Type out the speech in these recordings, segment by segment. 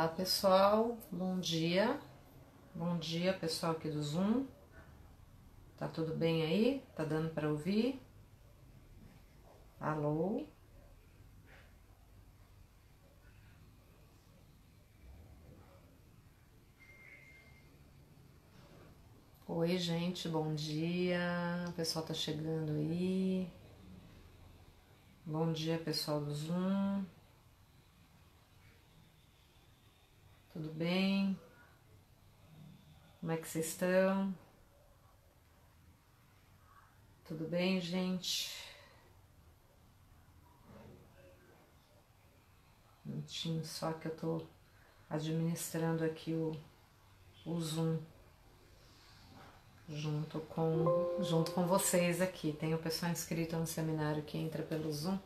Olá, pessoal. Bom dia. Bom dia, pessoal aqui do Zoom. Tá tudo bem aí? Tá dando para ouvir? Alô? Oi, gente. Bom dia. O pessoal tá chegando aí. Bom dia, pessoal do Zoom. Tudo bem? Como é que vocês estão? Tudo bem, gente? Um minutinho só que eu tô administrando aqui o Zoom junto com vocês aqui. Tem o pessoal inscrito no seminário que entra pelo Zoom.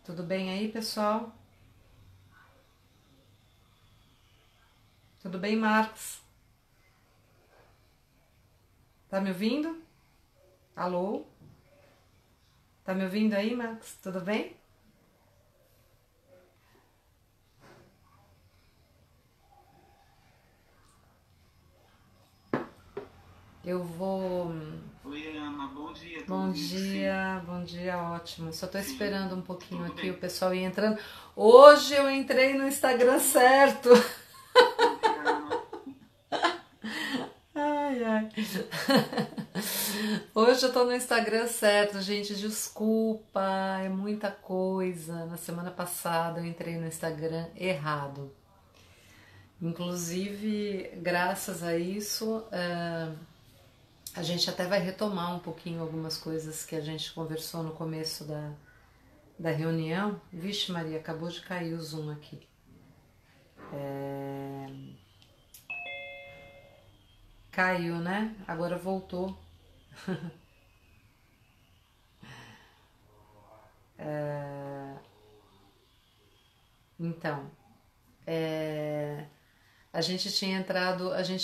Tudo bem aí, pessoal? Tudo bem, Marcos? Tá me ouvindo? Alô? Tá me ouvindo aí, Marcos? Tudo bem? Eu vou... Oi, Ana, bom dia. Bom dia, ótimo. Só tô esperando um pouquinho aqui o pessoal ir entrando. Hoje eu entrei no Instagram certo. Ai, ai. Hoje eu tô no Instagram certo, gente, desculpa, é muita coisa. Na semana passada eu entrei no Instagram errado. Inclusive, graças a isso, a gente até vai retomar um pouquinho algumas coisas que a gente conversou no começo da reunião. Vixe Maria, acabou de cair o Zoom aqui. Caiu, né? Agora voltou. Então, a gente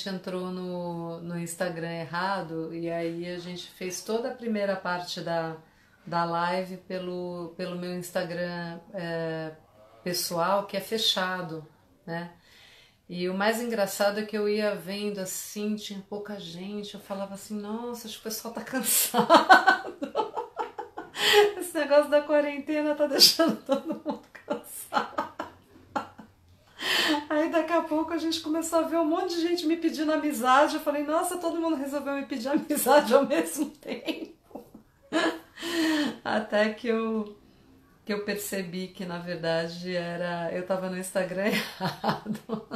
entrou no Instagram errado e aí a gente fez toda a primeira parte da live pelo meu Instagram pessoal, que é fechado, né? E o mais engraçado é que eu ia vendo assim, tinha pouca gente, eu falava assim, nossa, acho que o pessoal tá cansado. Esse negócio da quarentena tá deixando todo mundo cansado. Aí daqui a pouco a gente começou a ver um monte de gente me pedindo amizade. Eu falei, nossa, todo mundo resolveu me pedir amizade ao mesmo tempo. Até que eu percebi que na verdade eu tava no Instagram errado.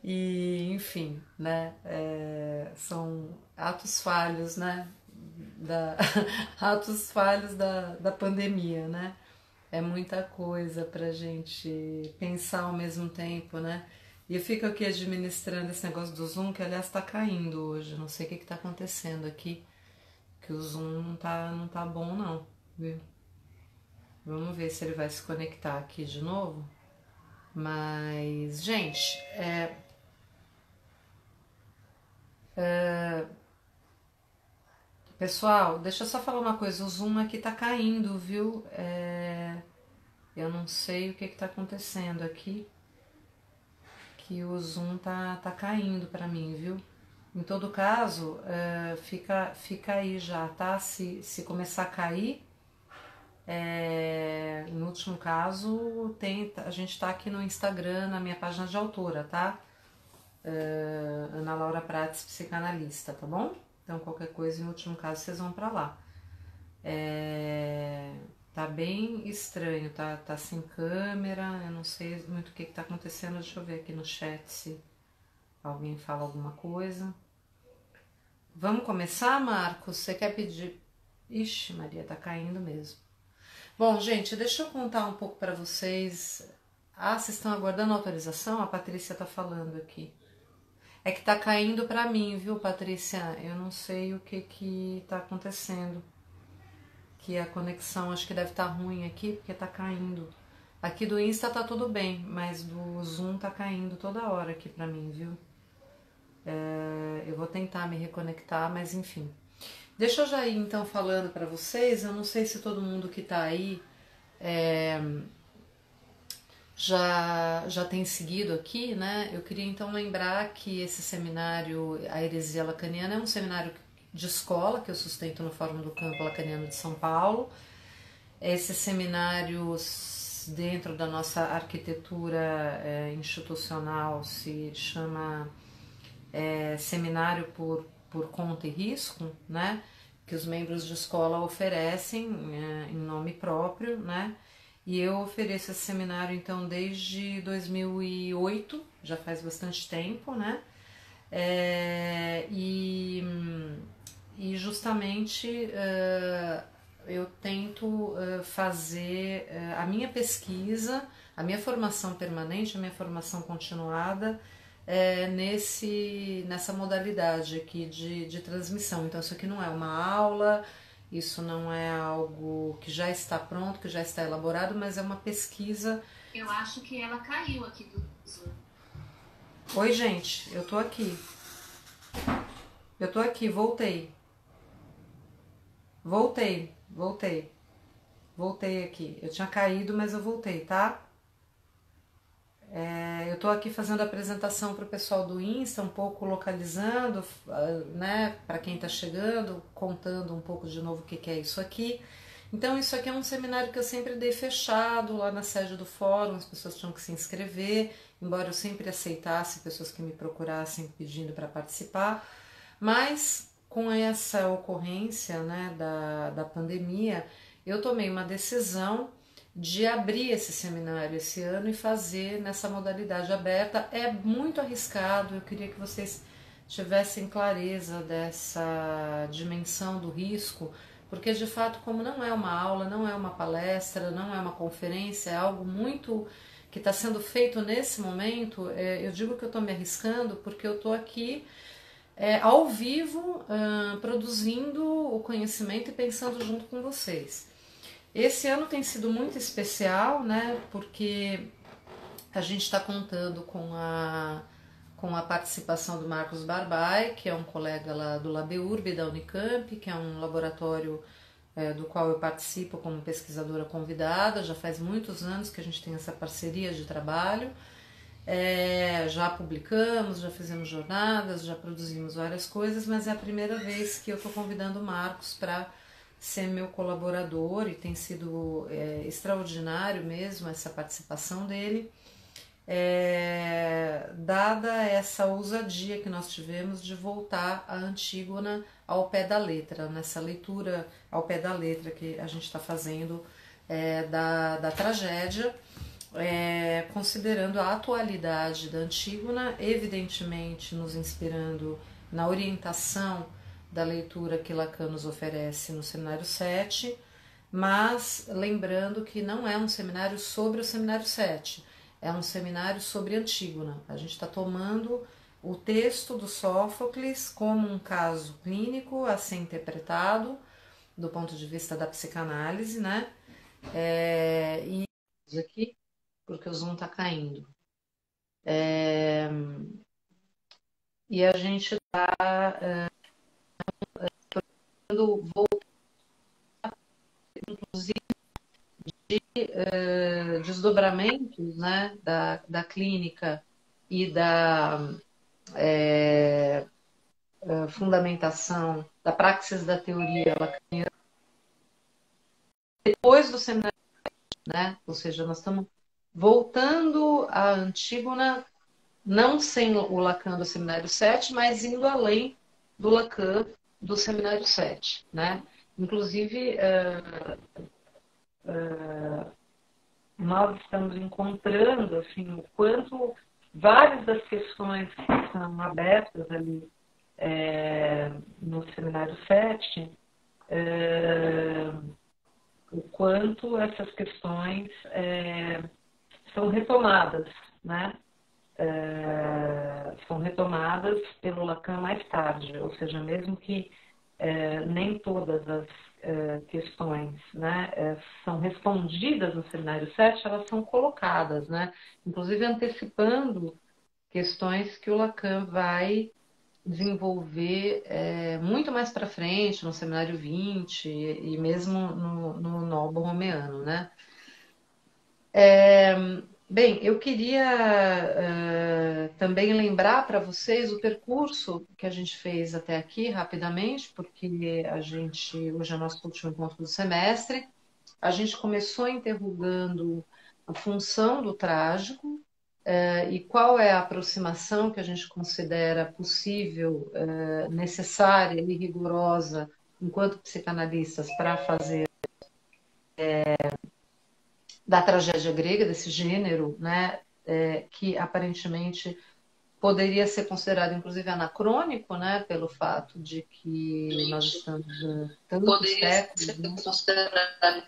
E enfim, né? São atos falhos, né? Atos falhos da pandemia, né? É muita coisa pra gente pensar ao mesmo tempo, né? E eu fico aqui administrando esse negócio do Zoom, que aliás tá caindo hoje. Não sei o que tá acontecendo aqui, que o Zoom não tá bom não, viu? Vamos ver se ele vai se conectar aqui de novo. Mas, gente, pessoal, deixa eu só falar uma coisa. O Zoom aqui tá caindo, viu? Eu não sei o que tá acontecendo aqui, que o Zoom tá caindo pra mim, viu? Em todo caso, fica aí já, tá? Se começar a cair, no último caso, a gente tá aqui no Instagram, na minha página de autora, tá? Ana Laura Prates, psicanalista, tá bom? Então, qualquer coisa, em último caso, vocês vão pra lá. Tá bem estranho, tá sem câmera, eu não sei muito o que tá acontecendo. Deixa eu ver aqui no chat se alguém fala alguma coisa. Vamos começar, Marcos? Você quer pedir? Ixi, Maria, tá caindo mesmo. Bom, gente, deixa eu contar um pouco pra vocês. Ah, vocês estão aguardando a autorização? A Patrícia tá falando aqui. É que tá caindo pra mim, viu, Patrícia? Eu não sei o que tá acontecendo. Que a conexão acho que deve estar ruim aqui, porque tá caindo. Aqui do Insta tá tudo bem, mas do Zoom tá caindo toda hora aqui pra mim, viu? Eu vou tentar me reconectar, mas enfim. Deixa eu já ir então falando pra vocês. Eu não sei se todo mundo que tá aí já tem seguido aqui, né? Eu queria então lembrar que esse seminário, a Heresia Lacaniana, é um seminário de escola que eu sustento no Fórum do Campo Lacaniano de São Paulo. Esses seminários dentro da nossa arquitetura institucional se chama seminário por conta e risco, né? Que os membros de escola oferecem em nome próprio, né? E eu ofereço esse seminário então desde 2008, já faz bastante tempo, né? É, e, e justamente eu tento fazer a minha pesquisa, a minha formação permanente, a minha formação continuada nessa modalidade aqui de transmissão. Então, isso aqui não é uma aula, isso não é algo que já está pronto, que já está elaborado, mas é uma pesquisa. Eu acho que ela caiu aqui do Zoom. Oi, gente, eu tô aqui. Eu tô aqui, voltei. Voltei aqui. Eu tinha caído, mas eu voltei, tá? Eu tô aqui fazendo a apresentação para o pessoal do Insta, um pouco localizando, né, para quem tá chegando, contando um pouco de novo o que é isso aqui. Então, isso aqui é um seminário que eu sempre dei fechado lá na sede do fórum, as pessoas tinham que se inscrever, embora eu sempre aceitasse pessoas que me procurassem pedindo para participar, mas com essa ocorrência, né, da pandemia, eu tomei uma decisão de abrir esse seminário esse ano e fazer nessa modalidade aberta. É muito arriscado, eu queria que vocês tivessem clareza dessa dimensão do risco, porque de fato, como não é uma aula, não é uma palestra, não é uma conferência, é algo muito que está sendo feito nesse momento, eu digo que eu estou me arriscando porque eu estou aqui ao vivo, produzindo o conhecimento e pensando junto com vocês. Esse ano tem sido muito especial, né? Porque a gente está contando com a participação do Marcos Barbai, que é um colega lá do LabEurb da Unicamp, que é um laboratório do qual eu participo como pesquisadora convidada. Já faz muitos anos que a gente tem essa parceria de trabalho. Já publicamos, já fizemos jornadas, já produzimos várias coisas, mas é a primeira vez que eu estou convidando o Marcos para ser meu colaborador, e tem sido extraordinário mesmo essa participação dele, dada essa ousadia que nós tivemos de voltar a Antígona ao pé da letra, nessa leitura ao pé da letra que a gente está fazendo da tragédia, considerando a atualidade da Antígona, evidentemente nos inspirando na orientação da leitura que Lacan nos oferece no Seminário 7, mas lembrando que não é um seminário sobre o Seminário 7, é um seminário sobre Antígona. A gente está tomando o texto do Sófocles como um caso clínico a ser interpretado do ponto de vista da psicanálise, né? E aqui, porque o Zoom está caindo. E a gente está voltando, inclusive, de desdobramentos, né, da clínica e da fundamentação da praxis da teoria lacaniana depois do seminário, né? Ou seja, nós estamos voltando à Antígona, não sem o Lacan do Seminário 7, mas indo além do Lacan do Seminário 7, né? Inclusive, nós estamos encontrando assim, o quanto várias das questões que são abertas ali no Seminário 7, o quanto essas questões são retomadas, né? São retomadas pelo Lacan mais tarde, ou seja, mesmo que nem todas as questões, né, são respondidas no Seminário 7, elas são colocadas, né? Inclusive antecipando questões que o Lacan vai desenvolver muito mais para frente, no Seminário 20 e mesmo no Novo Romeano, né? Bem, eu queria também lembrar para vocês o percurso que a gente fez até aqui, rapidamente, porque hoje é nosso último encontro do semestre. A gente começou interrogando a função do trágico, e qual é a aproximação que a gente considera possível, necessária e rigorosa, enquanto psicanalistas, para fazer da tragédia grega, desse gênero, né, que aparentemente poderia ser considerado, inclusive, anacrônico, né, pelo fato de que nós estamos tantos Poderia séculos, ser né, considerado.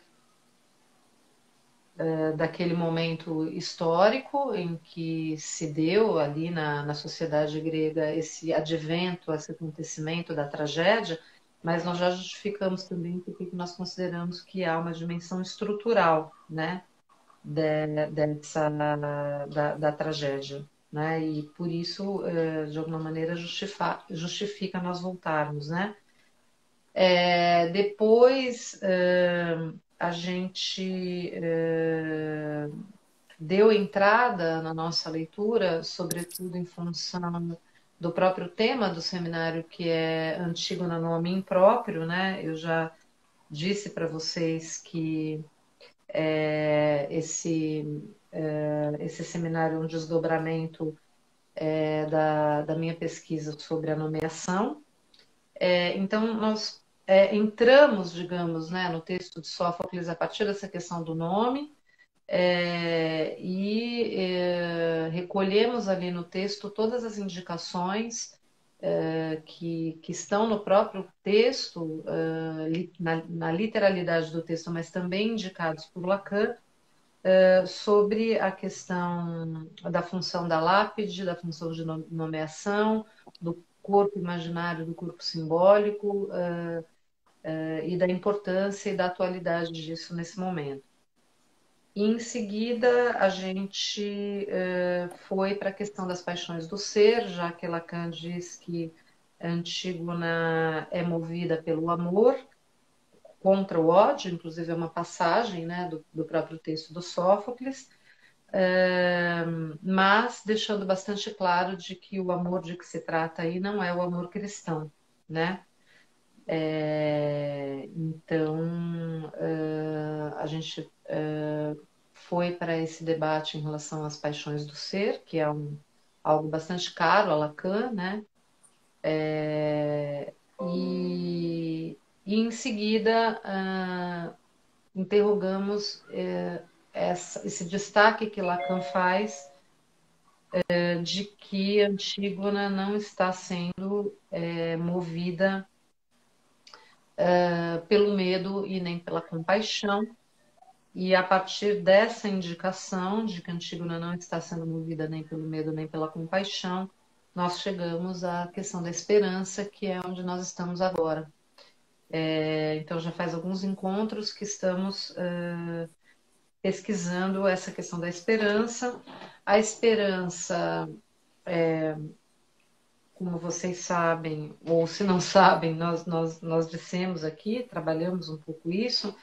daquele momento histórico em que se deu ali na sociedade grega esse advento, esse acontecimento da tragédia, mas nós já justificamos também porque nós consideramos que há uma dimensão estrutural, né, da tragédia, né? E por isso, de alguma maneira, justifica nós voltarmos, né? Depois, a gente deu entrada na nossa leitura, sobretudo em função do próprio tema do seminário, que é Antígona no Homem Impróprio, né? Eu já disse para vocês que esse seminário é um desdobramento da minha pesquisa sobre a nomeação. Então, nós entramos, digamos, né, no texto de Sófocles a partir dessa questão do nome, recolhemos ali no texto todas as indicações que estão no próprio texto, na literalidade do texto, mas também indicados por Lacan, sobre a questão da função da lápide, da função de nomeação, do corpo imaginário, do corpo simbólico, e da importância e da atualidade disso nesse momento. E em seguida, a gente foi para a questão das paixões do ser, já que Lacan diz que a Antígona é movida pelo amor contra o ódio, inclusive é uma passagem, né, do próprio texto do Sófocles, mas deixando bastante claro de que o amor de que se trata aí não é o amor cristão, né? Então, a gente foi para esse debate em relação às paixões do ser, que é algo bastante caro a Lacan, né? E em seguida interrogamos esse destaque que Lacan faz de que Antígona não está sendo movida pelo medo e nem pela compaixão. E a partir dessa indicação de que Antígona não está sendo movida nem pelo medo nem pela compaixão, nós chegamos à questão da esperança, que é onde nós estamos agora. Então já faz alguns encontros que estamos pesquisando essa questão da esperança. A esperança, como vocês sabem, ou se não sabem, nós dissemos aqui, trabalhamos um pouco isso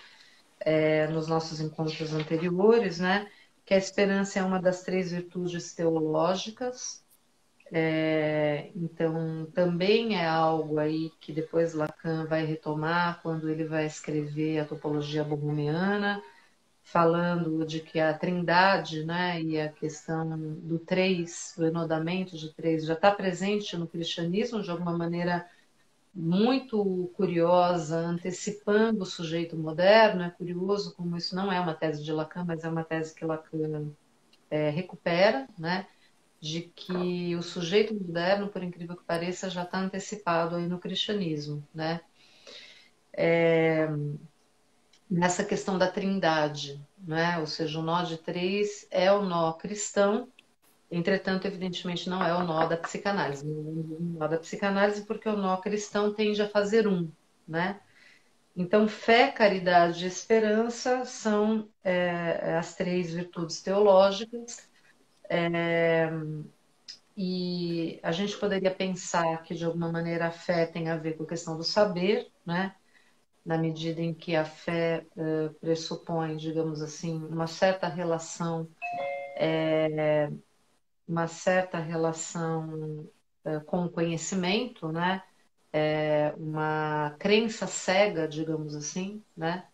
nos nossos encontros anteriores, né? Que a esperança é uma das 3 virtudes teológicas. Então, também é algo aí que depois Lacan vai retomar quando ele vai escrever a topologia borromeana, falando de que a trindade, né, e a questão do 3, o enodamento de 3, já está presente no cristianismo de alguma maneira muito curiosa, antecipando o sujeito moderno. É curioso como isso não é uma tese de Lacan, mas é uma tese que Lacan recupera, né, de que o sujeito moderno, por incrível que pareça, já está antecipado aí no cristianismo, né? Nessa questão da trindade, né? Ou seja, o nó de 3 é o nó cristão, entretanto, evidentemente, não é o nó da psicanálise. Não é o nó da psicanálise porque o nó cristão tende a fazer um, né? Então, fé, caridade e esperança são as 3 virtudes teológicas, e a gente poderia pensar que, de alguma maneira, a fé tem a ver com a questão do saber, né? Na medida em que a fé pressupõe, digamos assim, uma certa relação uma certa relação com o conhecimento, né? Uma crença cega, digamos assim, né?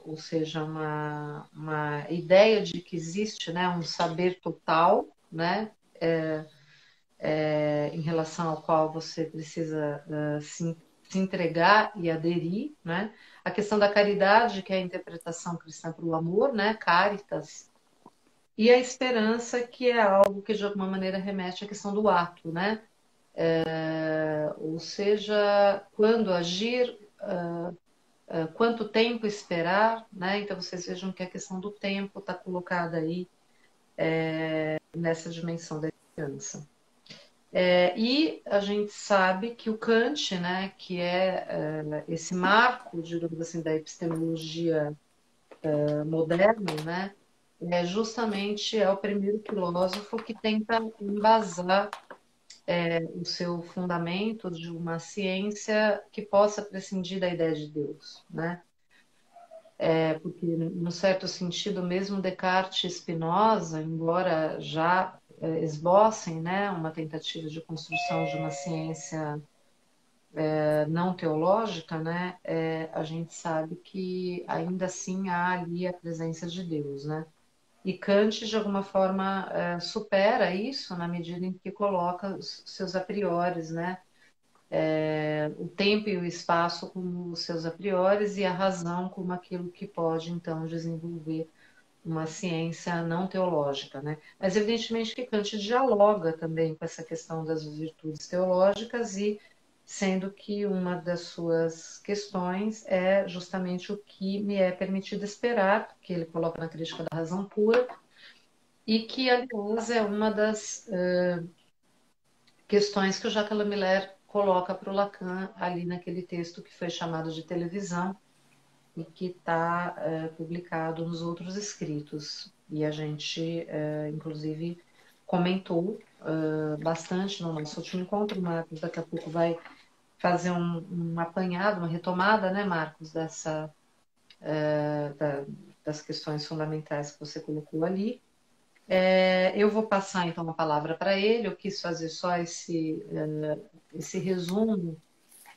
Ou seja, uma ideia de que existe, né, um saber total, né? Em relação ao qual você precisa se entregar e aderir, né? A questão da caridade, que é a interpretação cristã para o amor, né? Caritas, e a esperança, que é algo que de alguma maneira remete à questão do ato, né? Ou seja, quando agir, quanto tempo esperar, né? Então vocês vejam que a questão do tempo está colocada aí nessa dimensão da esperança. E a gente sabe que o Kant, né, que é esse marco, digamos assim, da epistemologia moderna, né, justamente é o primeiro filósofo que tenta embasar o seu fundamento de uma ciência que possa prescindir da ideia de Deus, né? Porque, num certo sentido, mesmo Descartes e Spinoza, embora já esbocem, né, uma tentativa de construção de uma ciência não teológica, né, a gente sabe que ainda assim há ali a presença de Deus, né? E Kant, de alguma forma, supera isso na medida em que coloca os seus a priores, né? O tempo e o espaço como os seus a priores e a razão como aquilo que pode, então, desenvolver uma ciência não teológica, né? Mas, evidentemente, que Kant dialoga também com essa questão das virtudes teológicas e sendo que uma das suas questões é justamente o que me é permitido esperar, que ele coloca na Crítica da Razão Pura, e que, aliás, é uma das questões que o Jacques Lamillère coloca para o Lacan ali naquele texto que foi chamado de Televisão e que está publicado nos outros escritos. E a gente, inclusive, comentou bastante no nosso último encontro. O Marcos daqui a pouco vai fazer um apanhado, uma retomada, né, Marcos, das questões fundamentais que você colocou ali. Eu vou passar então a palavra para ele. Eu quis fazer só esse resumo,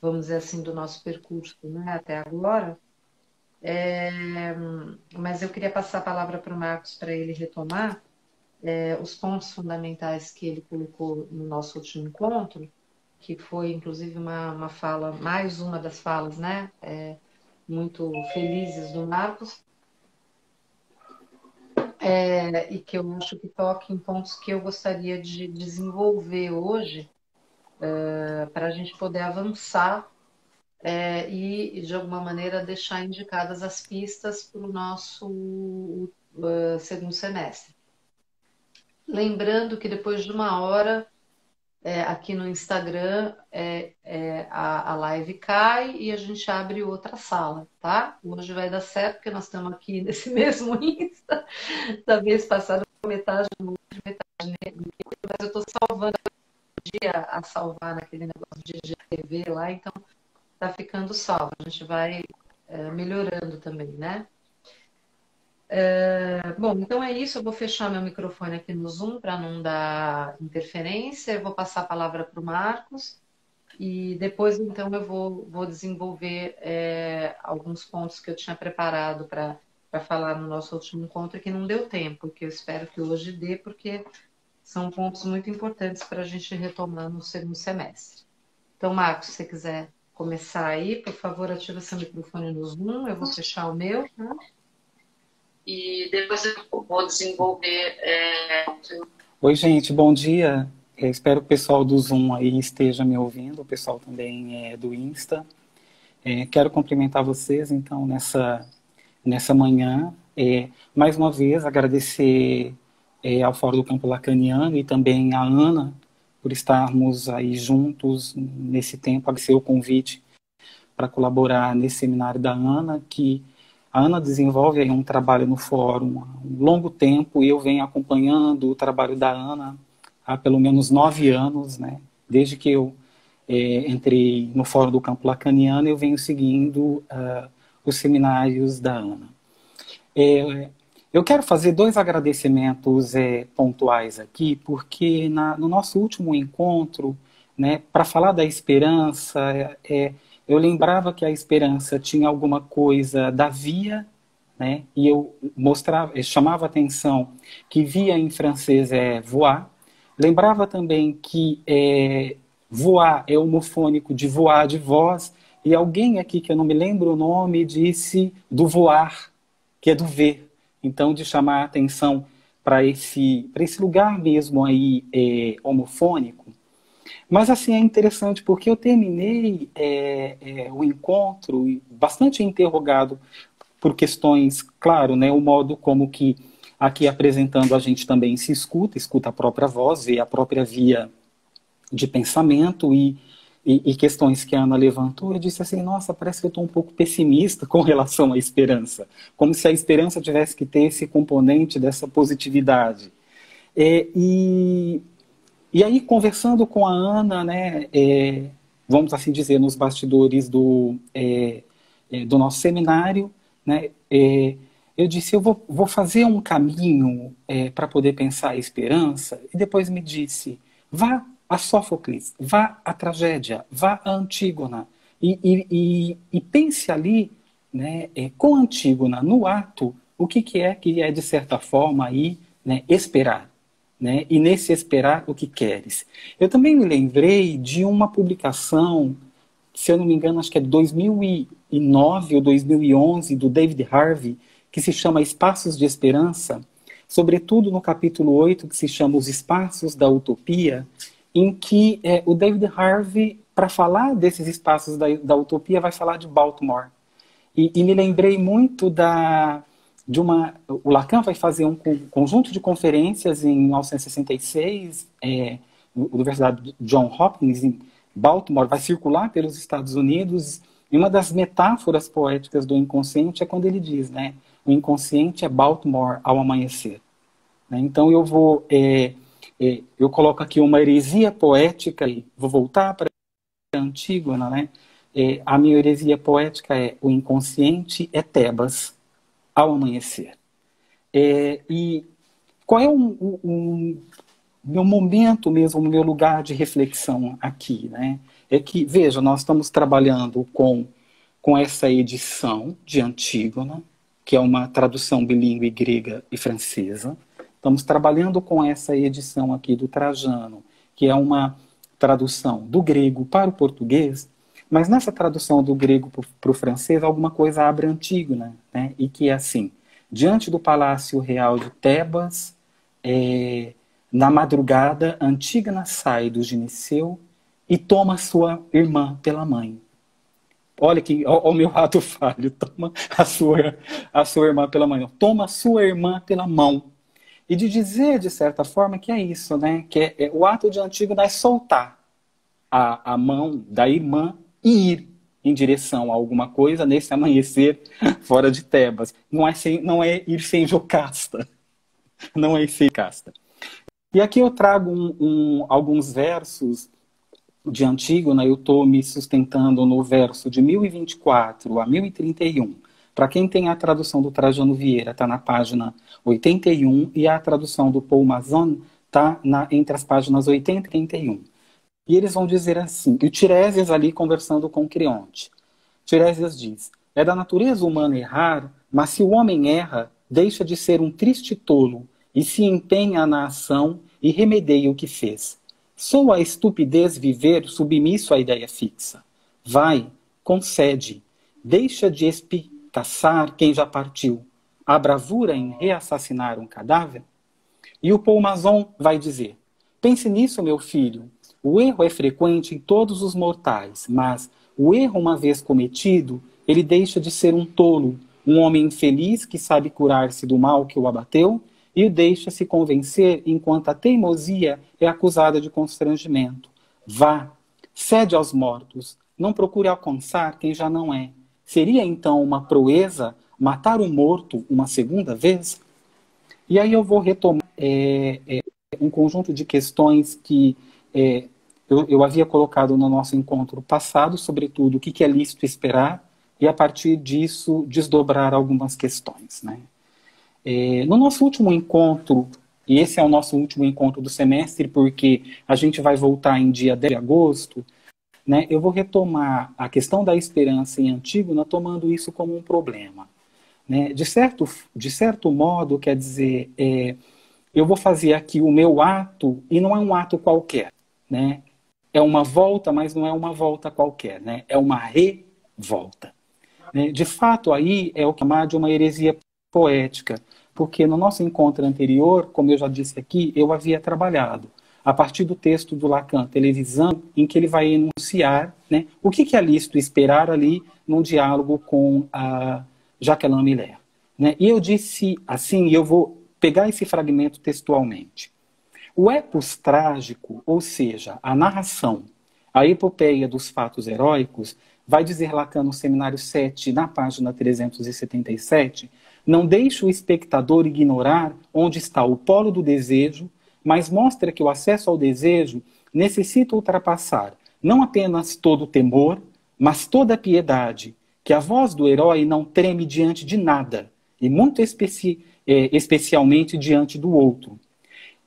vamos dizer assim, do nosso percurso, né, até agora. Mas eu queria passar a palavra para o Marcos para ele retomar os pontos fundamentais que ele colocou no nosso último encontro, que foi inclusive uma fala, mais uma das falas, né, muito felizes do Marcos, e que eu acho que toca em pontos que eu gostaria de desenvolver hoje, para a gente poder avançar e, de alguma maneira, deixar indicadas as pistas para o nosso segundo semestre. Lembrando que depois de uma hora, aqui no Instagram, a live cai e a gente abre outra sala, tá? Hoje vai dar certo, porque nós estamos aqui nesse mesmo Insta. Da vez passada, metade no outro, metade nele, mas eu estou salvando a salvar naquele negócio de GTV lá, então tá ficando salvo. A gente vai melhorando também, né? Bom, então é isso. Eu vou fechar meu microfone aqui no Zoom para não dar interferência. Eu vou passar a palavra para o Marcos e depois, então, eu vou desenvolver alguns pontos que eu tinha preparado para falar no nosso último encontro e que não deu tempo, que eu espero que hoje dê, porque são pontos muito importantes para a gente retomar no segundo semestre. Então, Marcos, se você quiser começar aí, por favor, ativa seu microfone no Zoom, eu vou fechar o meu, tá? E depois eu vou desenvolver. Oi, gente, bom dia. Espero que o pessoal do Zoom aí esteja me ouvindo, o pessoal também do Insta. Quero cumprimentar vocês, então, nessa manhã. Mais uma vez, agradecer ao Fórum do Campo Lacaniano e também a Ana por estarmos aí juntos nesse tempo, agradecer o convite para colaborar nesse seminário da Ana, que a Ana desenvolve aí um trabalho no fórum há um longo tempo e eu venho acompanhando o trabalho da Ana há pelo menos 9 anos, né? Desde que eu entrei no Fórum do Campo Lacaniano, eu venho seguindo os seminários da Ana. Eu quero fazer dois agradecimentos pontuais aqui, porque no nosso último encontro, né, para falar da esperança, eu lembrava que a esperança tinha alguma coisa da via, né, e eu chamava atenção que via em francês é voar. Lembrava também que voar é homofônico de voar, de voz, e alguém aqui, que eu não me lembro o nome, disse do voar, que é do ver. Então, de chamar a atenção para esse lugar mesmo aí homofônico. Mas, assim, é interessante porque eu terminei o encontro bastante interrogado por questões, claro, né, o modo como que aqui apresentando a gente também se escuta a própria voz, vê a própria via de pensamento e questões que a Ana levantou. Eu disse assim, nossa, parece que eu estou um pouco pessimista com relação à esperança, como se a esperança tivesse que ter esse componente dessa positividade. E aí, conversando com a Ana, né, vamos assim dizer, nos bastidores do nosso seminário, né, eu disse, eu vou fazer um caminho para poder pensar a esperança, e depois me disse, vá a Sófocles, vá à tragédia, vá a Antígona, e pense ali, né, com Antígona, no ato, o que é de certa forma, aí, né, esperar. Né, e nesse esperar, o que queres. Eu também me lembrei de uma publicação, se eu não me engano, acho que é 2009 ou 2011, do David Harvey, que se chama Espaços de Esperança, sobretudo no capítulo 8, que se chama Os Espaços da Utopia, em que o David Harvey, para falar desses espaços da utopia, vai falar de Baltimore. E me lembrei muito o Lacan vai fazer um conjunto de conferências em 1966, na Universidade John Hopkins, em Baltimore, vai circular pelos Estados Unidos, e uma das metáforas poéticas do inconsciente é quando ele diz, né, o inconsciente é Baltimore ao amanhecer. Né? Então eu coloco aqui uma heresia poética, e vou voltar para a Antígona, né? A minha heresia poética é o inconsciente é Tebas ao amanhecer. E qual é o meu momento mesmo, o meu lugar de reflexão aqui, né? É que, veja, nós estamos trabalhando com essa edição de Antígona, que é uma tradução bilíngue grega e francesa. Estamos trabalhando com essa edição aqui do Trajano, que é uma tradução do grego para o português, mas nessa tradução do grego para o francês, alguma coisa abre Antígona, né? E que é assim, diante do palácio real de Tebas, na madrugada, Antígona sai do gineceu e toma sua irmã pela mãe. Olha o meu ato falho, toma a sua irmã pela mãe, toma a sua irmã pela mão. E de dizer, de certa forma, que é isso, né? Que o ato de Antígona é soltar a mão da irmã e ir em direção a alguma coisa nesse amanhecer fora de Tebas. Não é ir sem Jocasta. Não é ir sem Jocasta. E aqui eu trago alguns versos de Antígona. Eu estou me sustentando no verso de 1024 a 1031. Para quem tem a tradução do Trajano Vieira, está na página 81, e a tradução do Paul Mazon está entre as páginas 80 e 81. E eles vão dizer assim, e o Tiresias ali conversando com Creonte. Tiresias diz, é da natureza humana errar, mas se o homem erra, deixa de ser um triste tolo, e se empenha na ação e remedeia o que fez. Sou a estupidez viver submisso à ideia fixa. Vai, concede, deixa de caçar quem já partiu, a bravura em reassassinar um cadáver? E o Paul Mazon vai dizer, pense nisso, meu filho, o erro é frequente em todos os mortais, mas o erro uma vez cometido, ele deixa de ser um tolo, um homem infeliz que sabe curar-se do mal que o abateu e o deixa se convencer enquanto a teimosia é acusada de constrangimento. Vá, cede aos mortos, não procure alcançar quem já não é. Seria então uma proeza matar um morto uma segunda vez? E aí eu vou retomar um conjunto de questões que eu havia colocado no nosso encontro passado, sobretudo o que é lícito esperar, e a partir disso desdobrar algumas questões. Né? No nosso último encontro, e esse é o nosso último encontro do semestre, porque a gente vai voltar em dia 10 de agosto, né, eu vou retomar a questão da esperança em Antígona, tomando isso como um problema. Né? De certo modo, quer dizer, eu vou fazer aqui o meu ato, e não é um ato qualquer. Né? É uma volta, mas não é uma volta qualquer. Né? É uma revolta. Né? De fato, aí é o que chamar de uma heresia poética, porque no nosso encontro anterior, como eu já disse aqui, eu havia trabalhado a partir do texto do Lacan, Televisão, em que ele vai enunciar, né, o que é lícito esperar ali num diálogo com a Jacqueline Miller. Né? E eu disse assim, e eu vou pegar esse fragmento textualmente. O epos trágico, ou seja, a narração, a epopeia dos fatos heróicos, vai dizer Lacan no Seminário 7, na página 377, não deixa o espectador ignorar onde está o polo do desejo, mas mostra que o acesso ao desejo necessita ultrapassar não apenas todo o temor, mas toda a piedade, que a voz do herói não treme diante de nada, e muito especialmente diante do outro.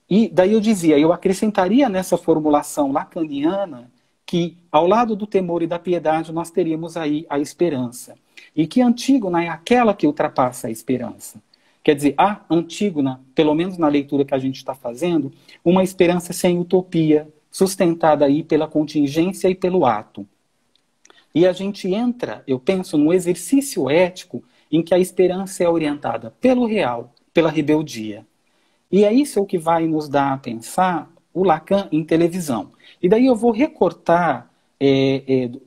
E daí eu dizia, eu acrescentaria nessa formulação lacaniana que, ao lado do temor e da piedade, nós teríamos aí a esperança. E que Antígona é aquela que ultrapassa a esperança. Quer dizer, a Antígona, pelo menos na leitura que a gente está fazendo, uma esperança sem utopia, sustentada aí pela contingência e pelo ato. E a gente entra, eu penso, num exercício ético em que a esperança é orientada pelo real, pela rebeldia. E é isso que vai nos dar a pensar o Lacan em Televisão. E daí eu vou recortar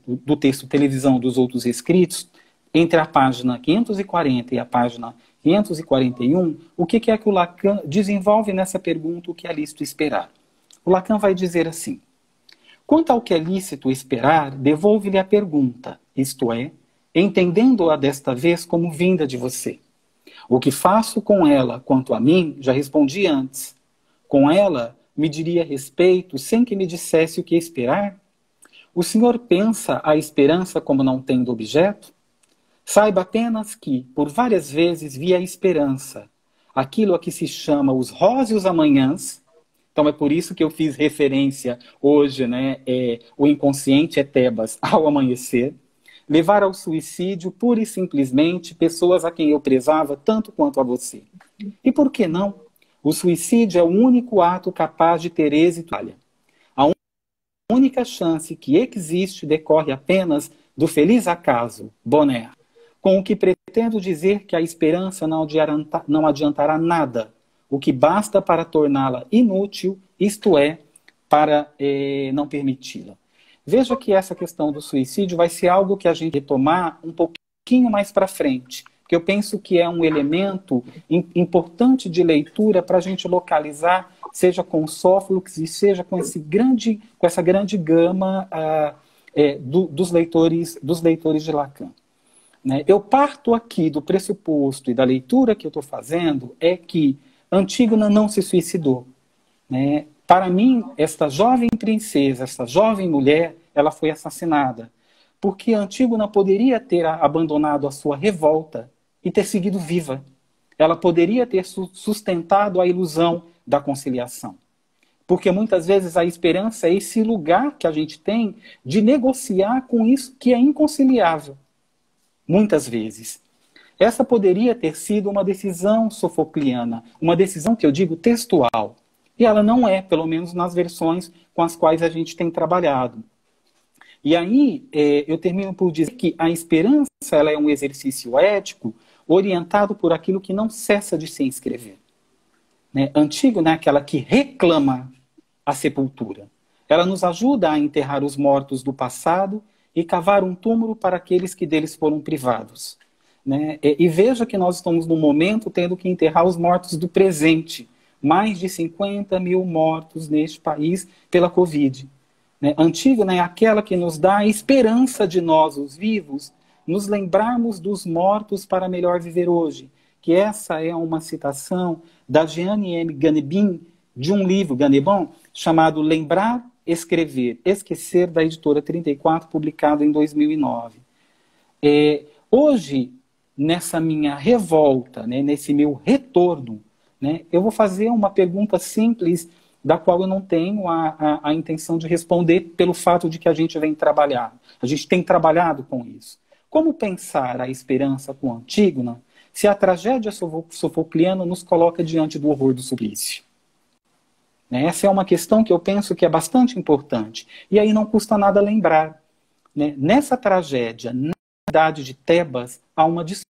do texto Televisão dos outros escritos, entre a página 540 e a página 541, o que é que o Lacan desenvolve nessa pergunta, o que é lícito esperar. O Lacan vai dizer assim, quanto ao que é lícito esperar, devolve-lhe a pergunta, isto é, entendendo-a desta vez como vinda de você. O que faço com ela, quanto a mim, já respondi antes. Com ela, me diria respeito sem que me dissesse o que esperar? O senhor pensa a esperança como não tendo objeto? Saiba apenas que, por várias vezes, vi a esperança, aquilo a que se chama os róseos amanhãs. Então é por isso que eu fiz referência hoje, né, o inconsciente é Tebas ao amanhecer. Levar ao suicídio, pura e simplesmente, pessoas a quem eu prezava tanto quanto a você. E por que não? O suicídio é o único ato capaz de ter êxito. A única chance que existe decorre apenas do feliz acaso, Bonner, com o que pretendo dizer que a esperança não adiantará nada, o que basta para torná-la inútil, isto é, para não permiti-la. Veja que essa questão do suicídio vai ser algo que a gente retomar um pouquinho mais para frente, porque eu penso que é um elemento importante de leitura para a gente localizar, seja com Sófocles e seja com essa grande gama dos leitores de Lacan. Né? Eu parto aqui do pressuposto e da leitura que eu estou fazendo é que Antígona não se suicidou. Né? Para mim, esta jovem princesa, esta jovem mulher, ela foi assassinada. Porque Antígona poderia ter abandonado a sua revolta e ter seguido viva. Ela poderia ter sustentado a ilusão da conciliação. Porque muitas vezes a esperança é esse lugar que a gente tem de negociar com isso que é inconciliável. Muitas vezes. Essa poderia ter sido uma decisão sofocliana, uma decisão que eu digo textual. E ela não é, pelo menos nas versões com as quais a gente tem trabalhado. E aí eu termino por dizer que a esperança ela é um exercício ético orientado por aquilo que não cessa de se inscrever. Né? Antígona é aquela que reclama a sepultura. Ela nos ajuda a enterrar os mortos do passado e cavar um túmulo para aqueles que deles foram privados. Né? E veja que nós estamos num momento tendo que enterrar os mortos do presente. Mais de 50 mil mortos neste país pela Covid. Né? Antígona é aquela que nos dá a esperança de nós, os vivos, nos lembrarmos dos mortos para melhor viver hoje. Que essa é uma citação da Jeanne M. Ganebin, de um livro, Ganebon, chamado Lembrar, Escrever, Esquecer, da editora 34, publicado em 2009. Hoje, nessa minha revolta, né, nesse meu retorno, né, eu vou fazer uma pergunta simples, da qual eu não tenho a intenção de responder pelo fato de que a gente vem trabalhar. A gente tem trabalhado com isso. Como pensar a esperança com Antígona se a tragédia sofocliana nos coloca diante do horror do suplício? Né? Essa é uma questão que eu penso que é bastante importante. E aí não custa nada lembrar. Né? Nessa tragédia, na cidade de Tebas, há uma disputa.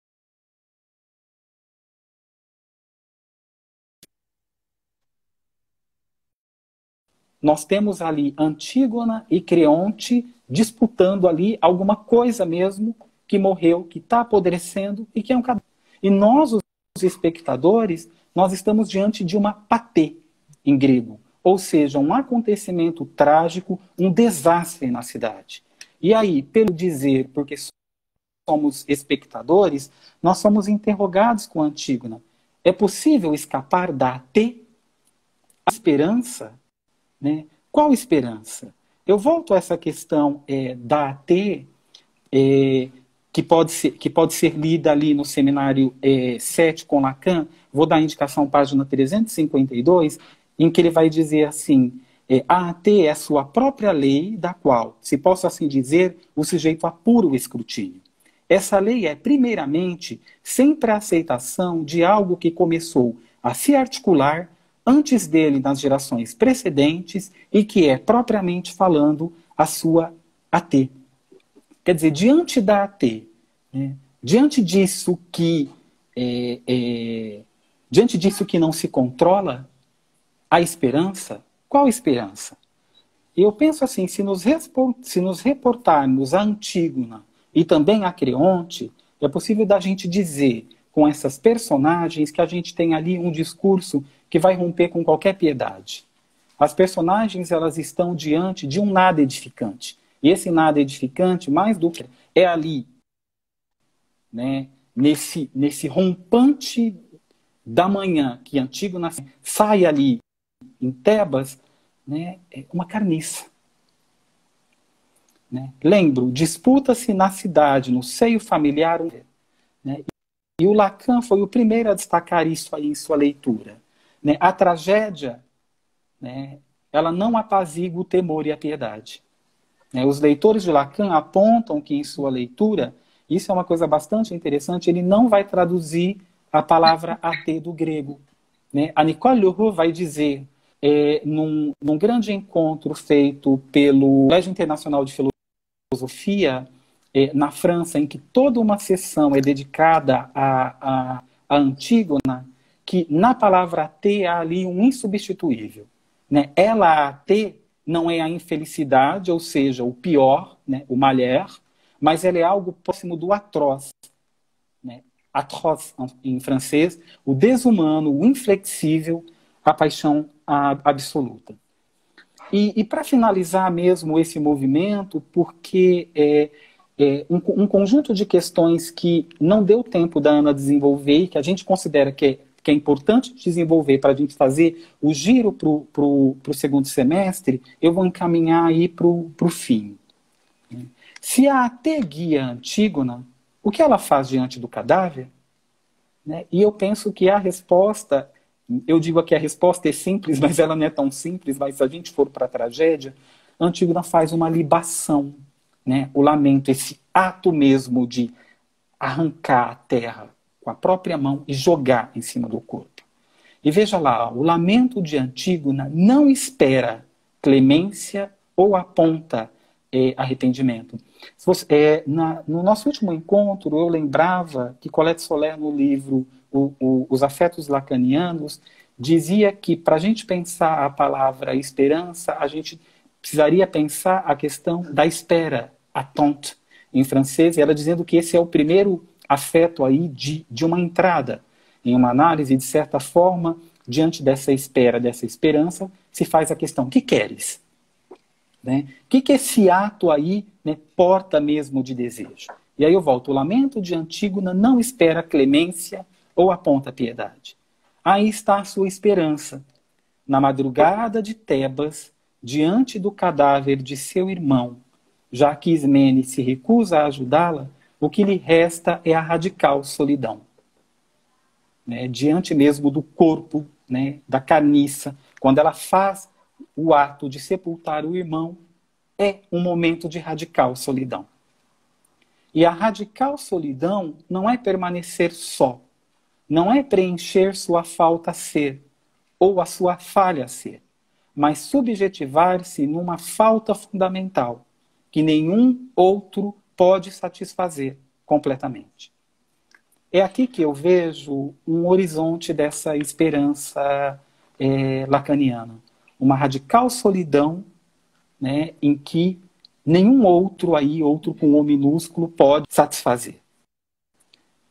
Nós temos ali Antígona e Creonte disputando ali alguma coisa mesmo que morreu, que está apodrecendo e que é um cadáver. E nós, os espectadores, nós estamos diante de uma patê em grego, ou seja, um acontecimento trágico, um desastre na cidade. E aí, pelo dizer, porque somos espectadores, nós somos interrogados com Antígona. É possível escapar da Atê? A esperança? Né? Qual esperança? Eu volto a essa questão da AT, que pode ser lida ali no seminário 7 com Lacan. Vou dar a indicação, página 352, em que ele vai dizer assim, a AT é a sua própria lei, da qual, se posso assim dizer, o sujeito apura o escrutínio. Essa lei é, primeiramente, sempre a aceitação de algo que começou a se articular antes dele nas gerações precedentes e que é, propriamente falando, a sua AT. Quer dizer, diante da AT, né, diante disso que não se controla, a esperança, qual esperança? Eu penso assim, se nos reportarmos a Antígona e também a Creonte, é possível da gente dizer, com essas personagens, que a gente tem ali um discurso que vai romper com qualquer piedade. As personagens, elas estão diante de um nada edificante. E esse nada edificante, mais do que é ali, né, nesse rompante da manhã, que Antígona sai ali em Tebas, né, é uma carniça. Né? Lembro, disputa-se na cidade, no seio familiar, né? E o Lacan foi o primeiro a destacar isso aí em sua leitura. Né? A tragédia, né, ela não apazigua o temor e a piedade. Né? Os leitores de Lacan apontam que em sua leitura, isso é uma coisa bastante interessante, ele não vai traduzir a palavra até do grego. Né? A Nicole Leroux vai dizer, num grande encontro feito pelo Colégio Internacional de Filosofia, na França, em que toda uma sessão é dedicada a Antígona, que na palavra até há ali um insubstituível. Né? Ela, até, não é a infelicidade, ou seja, o pior, né? O malheur, mas ela é algo próximo do atroz. Né? Atroz, em francês, o desumano, o inflexível, a paixão absoluta. E para finalizar mesmo esse movimento, porque um conjunto de questões que não deu tempo da Ana desenvolver e que a gente considera que é importante desenvolver para a gente fazer o giro para o segundo semestre, eu vou encaminhar aí para o fim. Se a AT guia Antígona, o que ela faz diante do cadáver? Né? E eu penso que a resposta, eu digo aqui a resposta é simples, mas ela não é tão simples, mas se a gente for para a tragédia, Antígona faz uma libação, né? O lamento, esse ato mesmo de arrancar a terra com a própria mão e jogar em cima do corpo. E veja lá, o lamento de Antígona não espera clemência ou aponta arrependimento. No nosso último encontro, eu lembrava que Colette Soler, no livro Os Afetos Lacanianos, dizia que para a gente pensar a palavra esperança, a gente precisaria pensar a questão da espera, attente, em francês, e ela dizendo que esse é o primeiro afeto aí de uma entrada em uma análise, de certa forma, diante dessa espera, dessa esperança, se faz a questão, o que queres? Né? O que esse ato aí, né, porta mesmo de desejo? E aí eu volto, o lamento de Antígona não espera clemência ou aponta piedade. Aí está a sua esperança. Na madrugada de Tebas, diante do cadáver de seu irmão, já que Ismene se recusa a ajudá-la, o que lhe resta é a radical solidão. Né? Diante mesmo do corpo, né, da carniça, quando ela faz o ato de sepultar o irmão, é um momento de radical solidão. E a radical solidão não é permanecer só, não é preencher sua falta a ser, ou a sua falha a ser, mas subjetivar-se numa falta fundamental, que nenhum outro pode satisfazer completamente. É aqui que eu vejo um horizonte dessa esperança lacaniana. Uma radical solidão, né, em que nenhum outro outro com O minúsculo, pode satisfazer.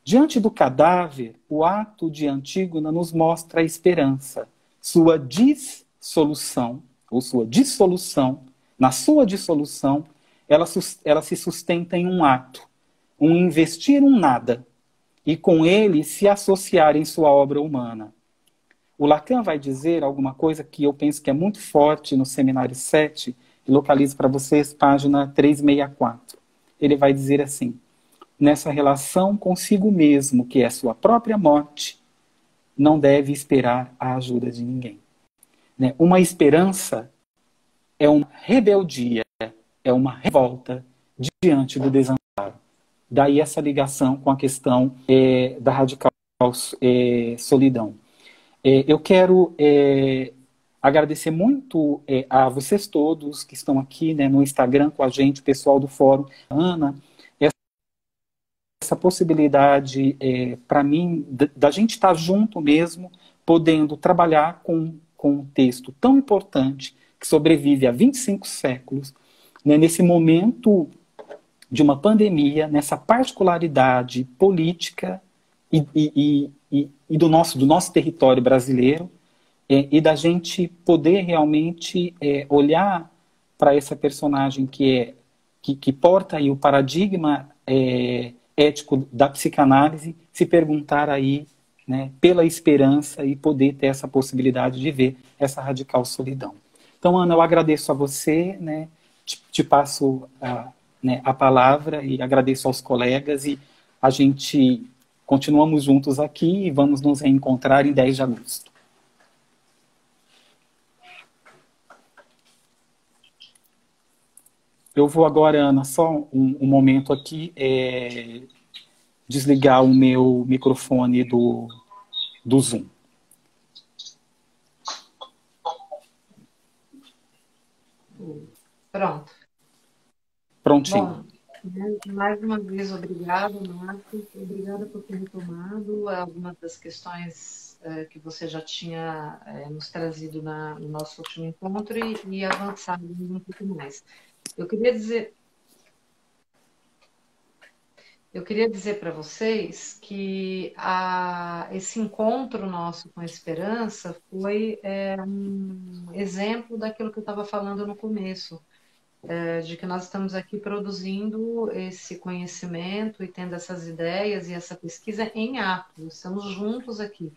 Diante do cadáver, o ato de Antígona nos mostra a esperança, sua dissolução, ou sua dissolução. Na sua dissolução, ela se sustenta em um ato, um investir um nada, e com ele se associar em sua obra humana. O Lacan vai dizer alguma coisa que eu penso que é muito forte no Seminário 7, e localizo para vocês, página 364. Ele vai dizer assim: nessa relação consigo mesmo, que é sua própria morte, não deve esperar a ajuda de ninguém. Né? Uma esperança é uma rebeldia, é uma revolta diante do desamparo. Daí essa ligação com a questão da radical solidão. Eu quero agradecer muito a vocês todos que estão aqui, né, no Instagram com a gente, o pessoal do Fórum. Ana, essa possibilidade, para mim, da gente estar junto mesmo, podendo trabalhar com um texto tão importante, que sobrevive há 25 séculos, né, nesse momento de uma pandemia, nessa particularidade política e do nosso território brasileiro, e da gente poder realmente olhar para essa personagem que porta aí o paradigma ético da psicanálise, se perguntar aí, né, pela esperança e poder ter essa possibilidade de ver essa radical solidão. Então, Ana, eu agradeço a você, né, te passo a palavra e agradeço aos colegas, e a gente continuamos juntos aqui e vamos nos reencontrar em 10 de agosto. Eu vou agora, Ana, só um momento aqui, desligar o meu microfone do Zoom. Pronto. Prontinho. Bom, mais uma vez, obrigada, Marcos. Obrigada por ter retomado algumas das questões que você já tinha nos trazido no nosso último encontro e avançado um pouco mais. Eu queria dizer para vocês que esse encontro nosso com a esperança foi um exemplo daquilo que eu estava falando no começo, de que nós estamos aqui produzindo esse conhecimento e tendo essas ideias e essa pesquisa em ato, estamos juntos aqui.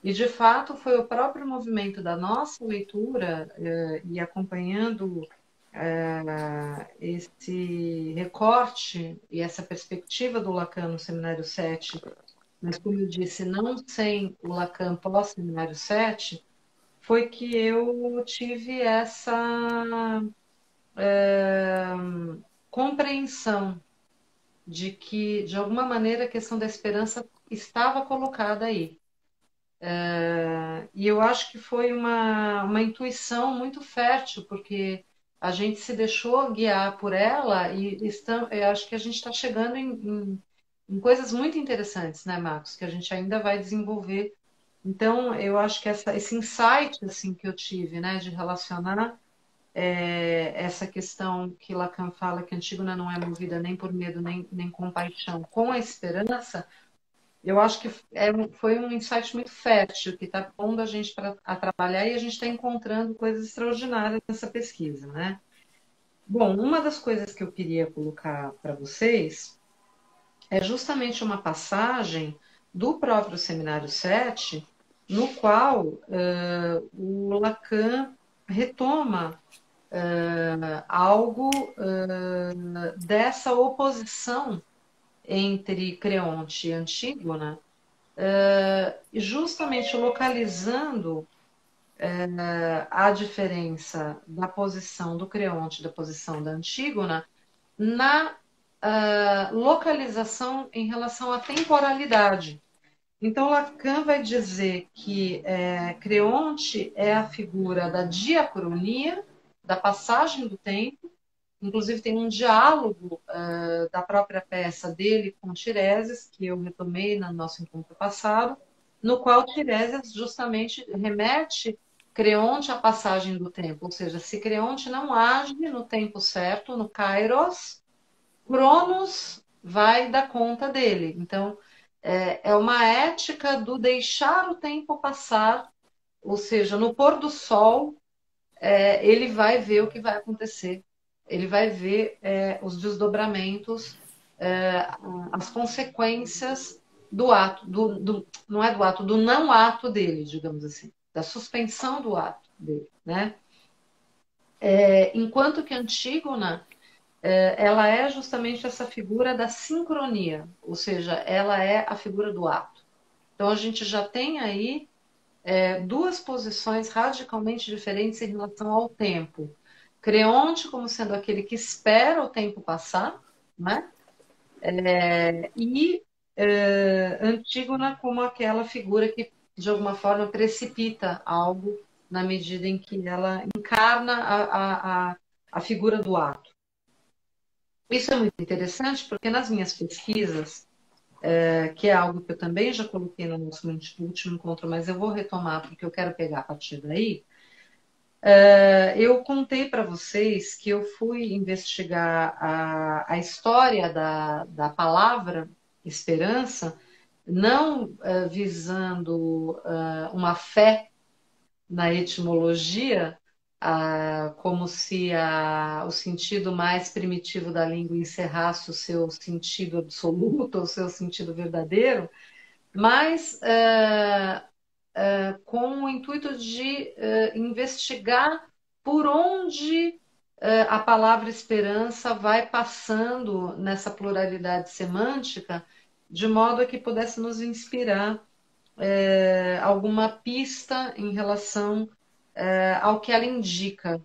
E, de fato, foi o próprio movimento da nossa leitura e acompanhando esse recorte e essa perspectiva do Lacan no Seminário 7, mas, como eu disse, não sem o Lacan pós-Seminário 7, foi que eu tive essa compreensão de que, de alguma maneira, a questão da esperança estava colocada aí. E eu acho que foi uma intuição muito fértil, porque a gente se deixou guiar por ela e eu acho que a gente está chegando em coisas muito interessantes, né, Marcos, que a gente ainda vai desenvolver. Então, eu acho que esse insight assim, que eu tive, né, de relacionar essa questão que Lacan fala que Antígona não é movida nem por medo nem compaixão, com a esperança, eu acho que foi um insight muito fértil, que está pondo a gente a trabalhar e a gente está encontrando coisas extraordinárias nessa pesquisa, né? Bom, uma das coisas que eu queria colocar para vocês é justamente uma passagem do próprio Seminário 7, no qual o Lacan retoma algo dessa oposição entre Creonte e Antígona, justamente localizando a diferença da posição do Creonte e da posição da Antígona na localização em relação à temporalidade. Então, Lacan vai dizer que Creonte é a figura da diacronia, da passagem do tempo. Inclusive, tem um diálogo da própria peça dele com Tiresias, que eu retomei no nosso encontro passado, no qual Tiresias justamente remete Creonte à passagem do tempo. Ou seja, se Creonte não age no tempo certo, no Kairos, Cronos vai dar conta dele. Então, é uma ética do deixar o tempo passar, ou seja, no pôr do sol, ele vai ver o que vai acontecer. Ele vai ver os desdobramentos, as consequências do ato, não é do ato, do não ato dele, digamos assim, da suspensão do ato dele, né? Enquanto que Antígona ela é justamente essa figura da sincronia, ou seja, ela é a figura do ato. Então a gente já tem aí duas posições radicalmente diferentes em relação ao tempo. Creonte como sendo aquele que espera o tempo passar, né? E Antígona como aquela figura que, de alguma forma, precipita algo na medida em que ela encarna a figura do ato. Isso é muito interessante porque nas minhas pesquisas, que é algo que eu também já coloquei no nosso último encontro, mas eu vou retomar porque eu quero pegar a partir daí. Eu contei para vocês que eu fui investigar a história da palavra esperança, não visando uma fé na etimologia, como se o sentido mais primitivo da língua encerrasse o seu sentido absoluto, o seu sentido verdadeiro, mas com o intuito de investigar por onde a palavra esperança vai passando nessa pluralidade semântica, de modo a que pudesse nos inspirar alguma pista em relação ao que ela indica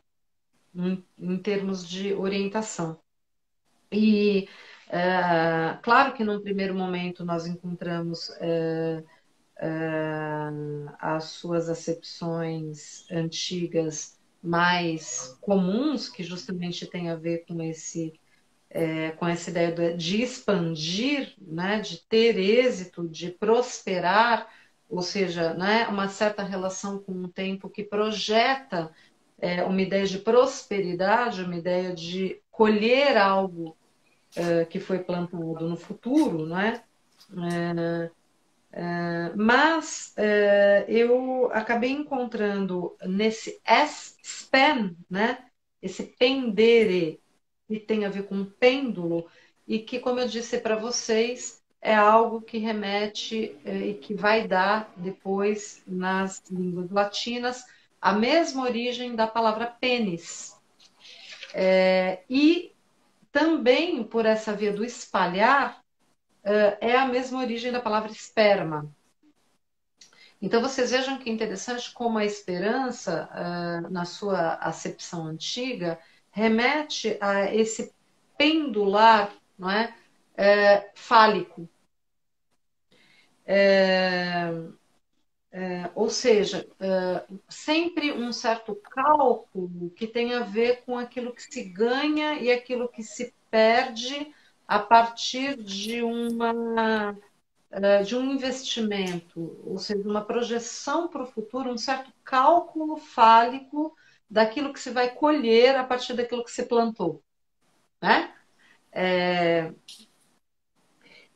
em termos de orientação. E claro que num primeiro momento nós encontramos as suas acepções antigas mais comuns, que justamente tem a ver com com essa ideia de expandir, né, de ter êxito, de prosperar, ou seja, né, uma certa relação com um tempo que projeta uma ideia de prosperidade, uma ideia de colher algo que foi plantado no futuro, não é? Mas eu acabei encontrando nesse span, né, esse pendere, que tem a ver com pêndulo, e que, como eu disse para vocês, é algo que remete e que vai dar depois nas línguas latinas a mesma origem da palavra pênis. E também por essa via do espalhar, é a mesma origem da palavra esperma. Então, vocês vejam que interessante como a esperança, na sua acepção antiga, remete a esse pendular, não é? Fálico. Ou seja, sempre um certo cálculo que tem a ver com aquilo que se ganha e aquilo que se perde a partir de um investimento, ou seja, uma projeção para o futuro, um certo cálculo fálico daquilo que se vai colher a partir daquilo que se plantou, né?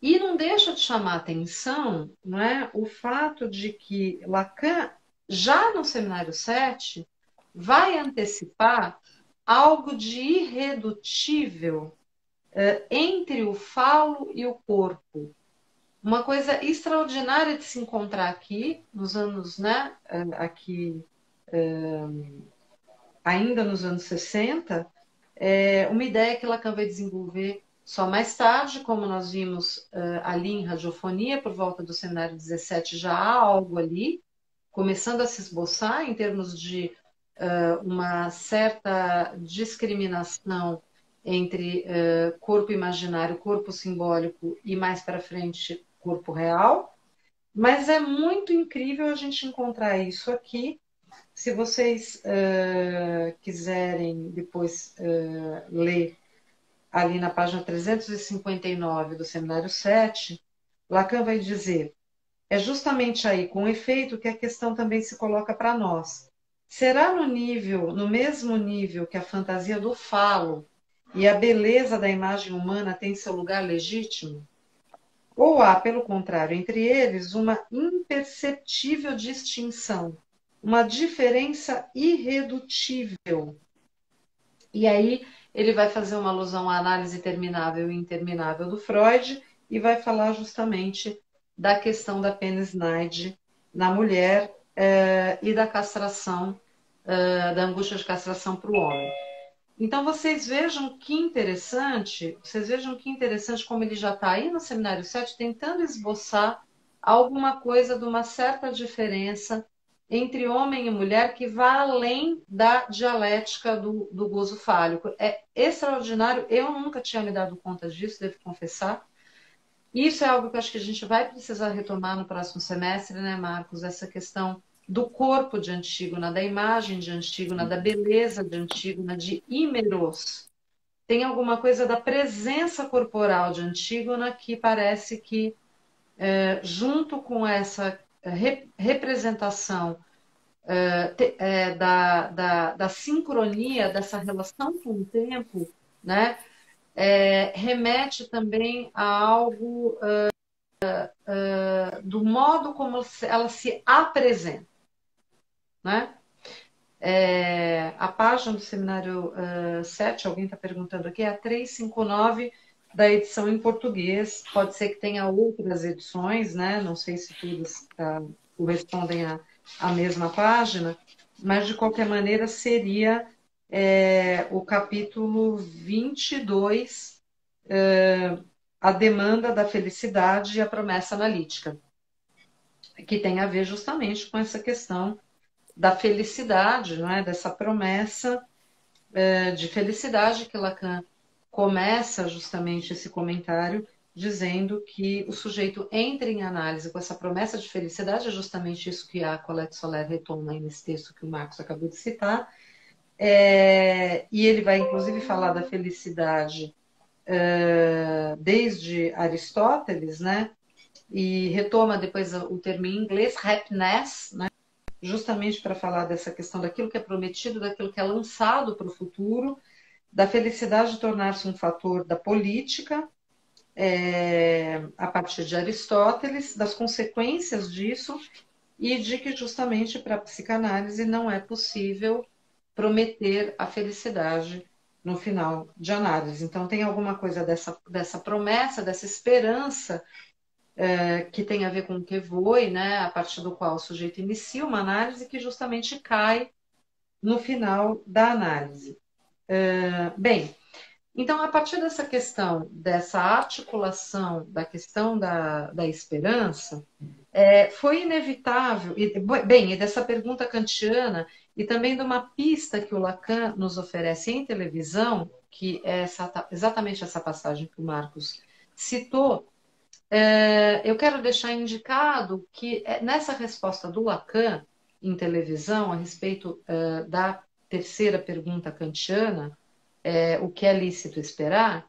E não deixa de chamar atenção, não é, o fato de que Lacan, já no Seminário 7, vai antecipar algo de irredutível entre o falo e o corpo. Uma coisa extraordinária de se encontrar aqui, nos anos, né, aqui, ainda nos anos 60, uma ideia que Lacan vai desenvolver Só mais tarde, como nós vimos ali em radiofonia, por volta do seminário 17, já há algo ali, começando a se esboçar em termos de uma certa discriminação entre corpo imaginário, corpo simbólico e mais para frente corpo real. Mas é muito incrível a gente encontrar isso aqui. Se vocês quiserem depois ler ali na página 359 do Seminário 7, Lacan vai dizer: é justamente aí, com efeito, que a questão também se coloca para nós. Será no mesmo nível que a fantasia do falo e a beleza da imagem humana tem seu lugar legítimo? Ou há, pelo contrário, entre eles uma imperceptível distinção, uma diferença irredutível? E aí ele vai fazer uma alusão à análise terminável e interminável do Freud e vai falar justamente da questão da penisneide na mulher e da castração, da angústia de castração para o homem. Então vocês vejam que interessante como ele já está aí no Seminário 7 tentando esboçar alguma coisa de uma certa diferença entre homem e mulher que vá além da dialética do gozo fálico. É extraordinário, eu nunca tinha me dado conta disso, devo confessar. Isso é algo que eu acho que a gente vai precisar retomar no próximo semestre, né, Marcos? Essa questão do corpo de Antígona, da imagem de Antígona, da beleza de Antígona, de Ímeros. Tem alguma coisa da presença corporal de Antígona que parece que, junto com essa representação da sincronia dessa relação com o tempo, né, remete também a algo do modo como ela se apresenta, né? A página do Seminário 7, alguém está perguntando aqui, é a 359 da edição em português. Pode ser que tenha outras edições, né? Não sei se todas correspondem à mesma página, mas de qualquer maneira seria o capítulo 22, a demanda da felicidade e a promessa analítica, que tem a ver justamente com essa questão da felicidade, não é? Dessa promessa de felicidade que Lacan começa justamente esse comentário dizendo que o sujeito entra em análise com essa promessa de felicidade, é justamente isso que a Colette Soler retoma aí nesse texto que o Marcos acabou de citar, e ele vai inclusive falar da felicidade desde Aristóteles, né? E retoma depois o termo em inglês, happiness, né? Justamente para falar dessa questão daquilo que é prometido, daquilo que é lançado para o futuro, da felicidade tornar-se um fator da política, a partir de Aristóteles, das consequências disso, e de que justamente para a psicanálise não é possível prometer a felicidade no final de análise. Então tem alguma coisa dessa promessa, dessa esperança, que tem a ver com o que voe, né, a partir do qual o sujeito inicia uma análise que justamente cai no final da análise. Bem, então a partir dessa questão, dessa articulação da questão da esperança, foi inevitável, e dessa pergunta kantiana, e também de uma pista que o Lacan nos oferece em televisão, que é exatamente essa passagem que o Marcos citou. Eu quero deixar indicado que nessa resposta do Lacan em televisão a respeito da terceira pergunta kantiana, o que é lícito esperar,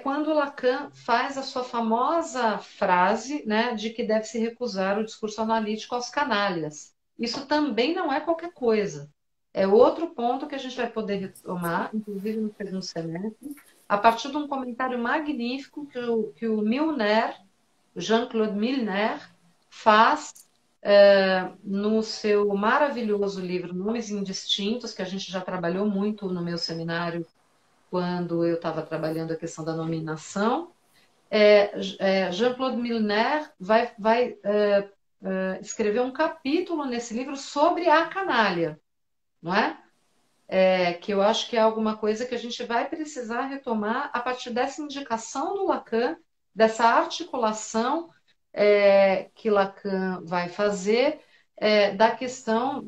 quando Lacan faz a sua famosa frase, né, de que deve se recusar o discurso analítico aos canalhas. Isso também não é qualquer coisa. É outro ponto que a gente vai poder retomar, inclusive no segundo semestre, a partir de um comentário magnífico que o Milner, Jean-Claude Milner, faz no seu maravilhoso livro Nomes Indistintos, que a gente já trabalhou muito no meu seminário quando eu estava trabalhando a questão da nominação. Jean-Claude Milner vai escrever um capítulo nesse livro sobre a canalha, não é? que eu acho que é alguma coisa que a gente vai precisar retomar a partir dessa indicação do Lacan, dessa articulação que Lacan vai fazer, da questão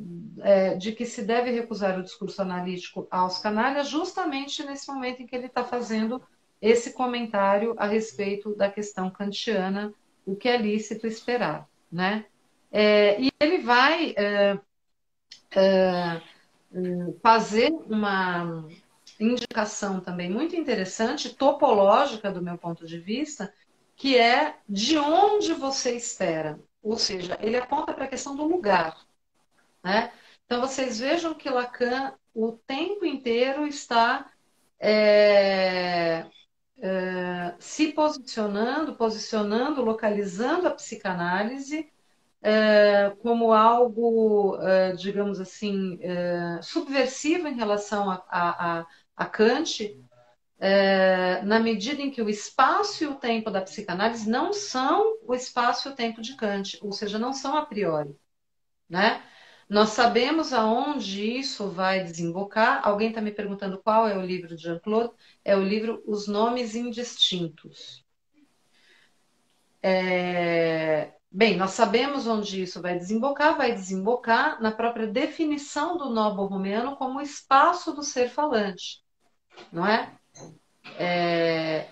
de que se deve recusar o discurso analítico aos canalhas, justamente nesse momento em que ele está fazendo esse comentário a respeito da questão kantiana, o que é lícito esperar, né? E ele vai fazer uma indicação também muito interessante, topológica do meu ponto de vista, que é de onde você espera. Ou seja, ele aponta para a questão do lugar, né? Então, vocês vejam que Lacan o tempo inteiro está se posicionando, localizando a psicanálise como algo, digamos assim, subversivo em relação a Kant, na medida em que o espaço e o tempo da psicanálise não são o espaço e o tempo de Kant, ou seja, não são a priori, né? Nós sabemos aonde isso vai desembocar. Alguém está me perguntando qual é o livro de Jean-Claude? É o livro Os Nomes Indistintos. Bem, nós sabemos onde isso vai desembocar na própria definição do nobo romeano como espaço do ser falante, não é?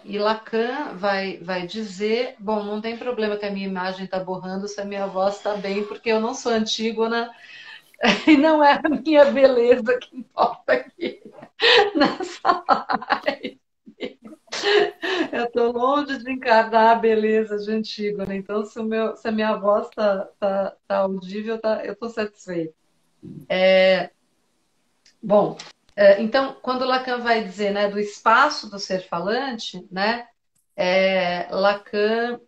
E Lacan vai dizer, bom, não tem problema que a minha imagem está borrando se a minha voz está bem, porque eu não sou Antígona e não é a minha beleza que importa aqui nessa live. Eu estou longe de encarnar a beleza de Antígona, então se a minha voz tá audível, eu estou satisfeita. Bom, então, quando Lacan vai dizer, né, do espaço do ser falante, né, Lacan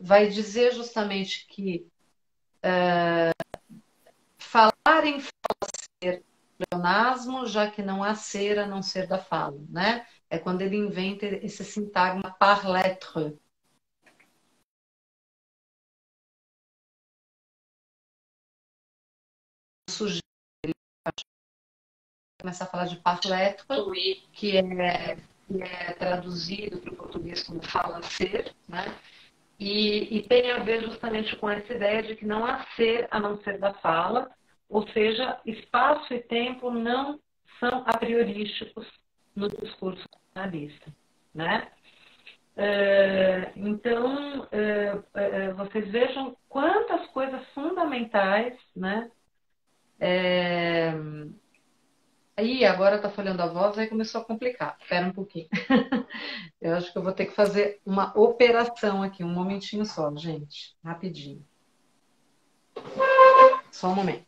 vai dizer justamente que falar em ser pleonasmo, já que não há ser a não ser da fala, né? É quando ele inventa esse sintagma par lettre. Sujeito, ele começa a falar de par lettre, que é traduzido para o português como fala ser, né? E tem a ver justamente com essa ideia de que não há ser a não ser da fala, ou seja, espaço e tempo não são a priorísticos no discurso analista, né? Então, vocês vejam quantas coisas fundamentais, né? Aí, agora está falhando a voz, aí começou a complicar. Espera um pouquinho. Eu acho que eu vou ter que fazer uma operação aqui, um momentinho só, gente. Rapidinho. Só um momento.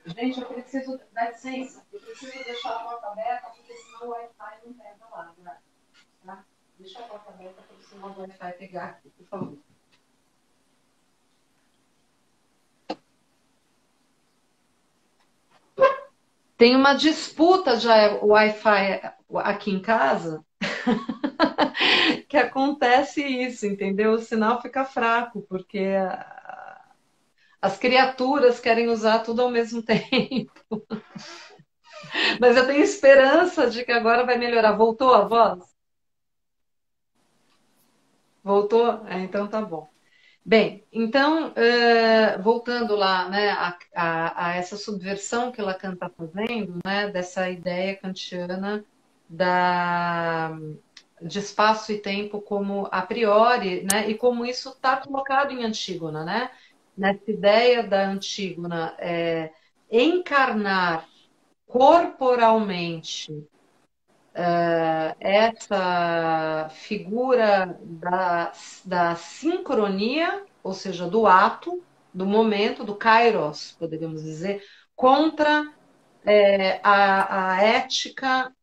Gente, eu preciso dar licença. Eu preciso deixar a porta aberta, porque senão o Wi-Fi não pega lá, né? Tá? Deixa a porta aberta, porque senão o Wi-Fi pegar aqui, por favor. Tem uma disputa já Wi-Fi aqui em casa que acontece isso, entendeu? O sinal fica fraco, porque as criaturas querem usar tudo ao mesmo tempo. Mas eu tenho esperança de que agora vai melhorar. Voltou a voz? Voltou? Então tá bom. Bem, então, voltando lá, né, a essa subversão que Lacan está fazendo, né, dessa ideia kantiana de espaço e tempo como a priori, né, e como isso está colocado em Antígona, né, nessa ideia da Antígona encarnar corporalmente essa figura da sincronia, ou seja, do ato, do momento, do kairos, poderíamos dizer, contra a ética,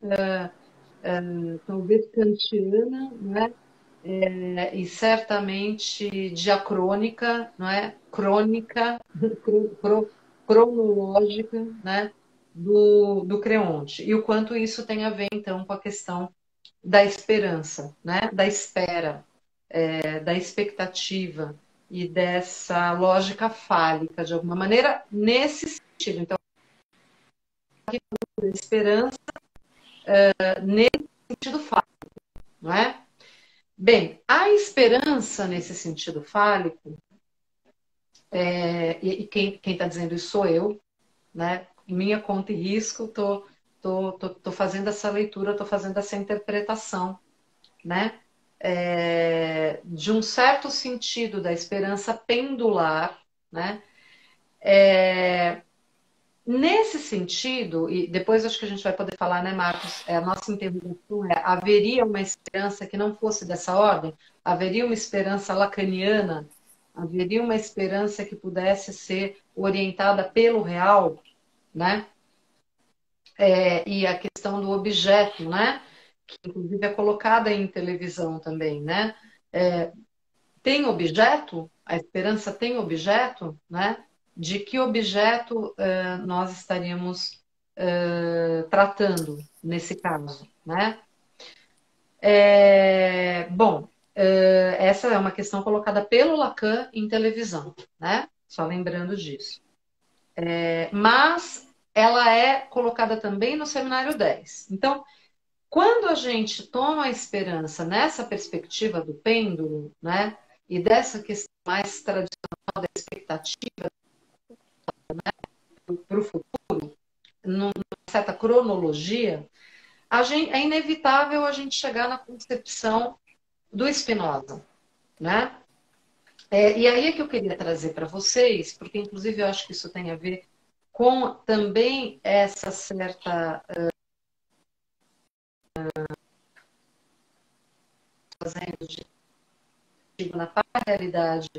talvez kantiana, né? E certamente diacrônica, não é? Crônica, cronológica, né? do Creonte. E o quanto isso tem a ver, então, com a questão da esperança, né? Da espera, da expectativa, e dessa lógica fálica, de alguma maneira, nesse sentido. Então, aqui a esperança nesse sentido fálico, não é? Bem, a esperança nesse sentido fálico, e quem está dizendo isso sou eu, né? Minha conta e risco, tô fazendo essa leitura, estou fazendo essa interpretação, né? De um certo sentido da esperança pendular, né? Nesse sentido, e depois acho que a gente vai poder falar, né, Marcos? A nossa interrogação é: haveria uma esperança que não fosse dessa ordem? Haveria uma esperança lacaniana? Haveria uma esperança que pudesse ser orientada pelo real, né? E a questão do objeto, né? Que inclusive é colocada em televisão também, né? Tem objeto? A esperança tem objeto, né? De que objeto nós estaríamos tratando nesse caso, né? Bom, essa é uma questão colocada pelo Lacan em televisão, né? Só lembrando disso. Mas ela é colocada também no seminário 10. Então, quando a gente toma a esperança nessa perspectiva do pêndulo, né? E dessa questão mais tradicional da expectativa para o futuro, numa certa cronologia, é inevitável a gente chegar na concepção do Spinoza, né? E aí é que eu queria trazer para vocês, porque inclusive eu acho que isso tem a ver com também essa certa fazendo na realidade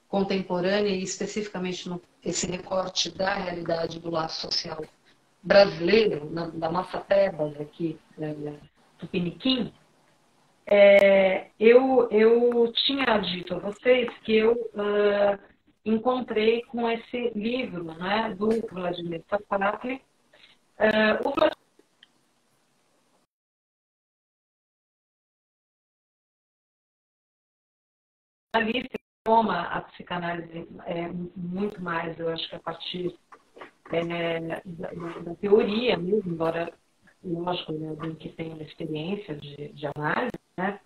contemporânea e especificamente esse recorte da realidade do laço social brasileiro, da nossa terra aqui, Tupiniquim, eu tinha dito a vocês que eu encontrei com esse livro, né, do Vladimir Safatli. O Vladimir toma a psicanálise muito mais, eu acho que a partir da teoria mesmo, embora, lógico, né, alguém que tem uma experiência de análise, né?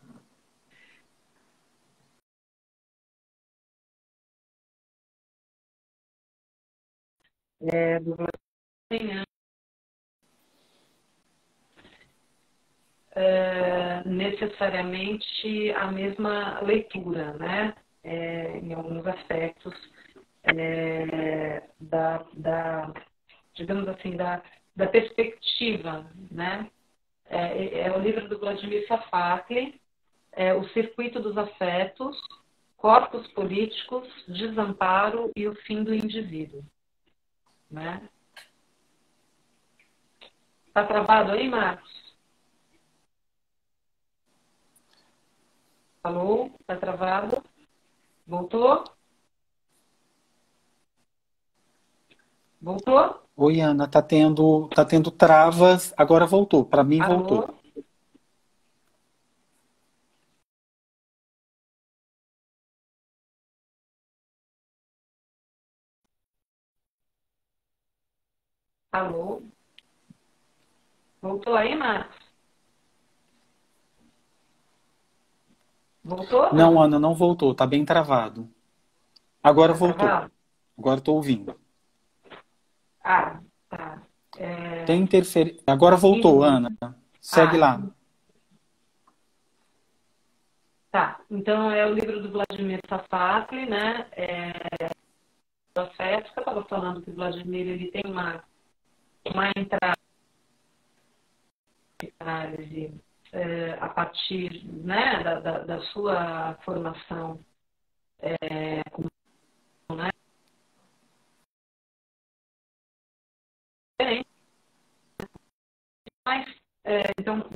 Do Vladimir, necessariamente a mesma leitura, né? Em alguns aspectos digamos assim, da perspectiva, né? É o livro do Vladimir Safatli, O Circuito dos Afetos, Corpos Políticos, Desamparo e o Fim do Indivíduo, né? Tá travado aí, Marcos? Alô? Tá travado? Voltou? Voltou? Oi, Ana, tá tendo travas, agora voltou. Para mim voltou. Alô? Alô? Voltou aí, Marcos? Voltou? Não, Ana, não voltou, tá bem travado. Agora Tá voltou. travado? Agora estou ouvindo. Ah, tá. Tem interferência. Agora voltou, Ana. Segue lá. Tá. Então é o livro do Vladimir Safatli, né? Do afeto, que eu estava falando que o Vladimir ele tem uma entrada de análise a partir, né, da sua formação como, né? Mas, então,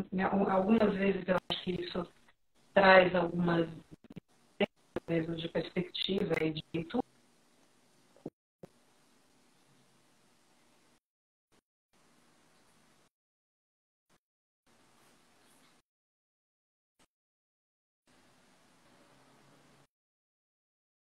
algumas vezes eu acho que isso traz algumas mesmo de perspectiva e de leitura,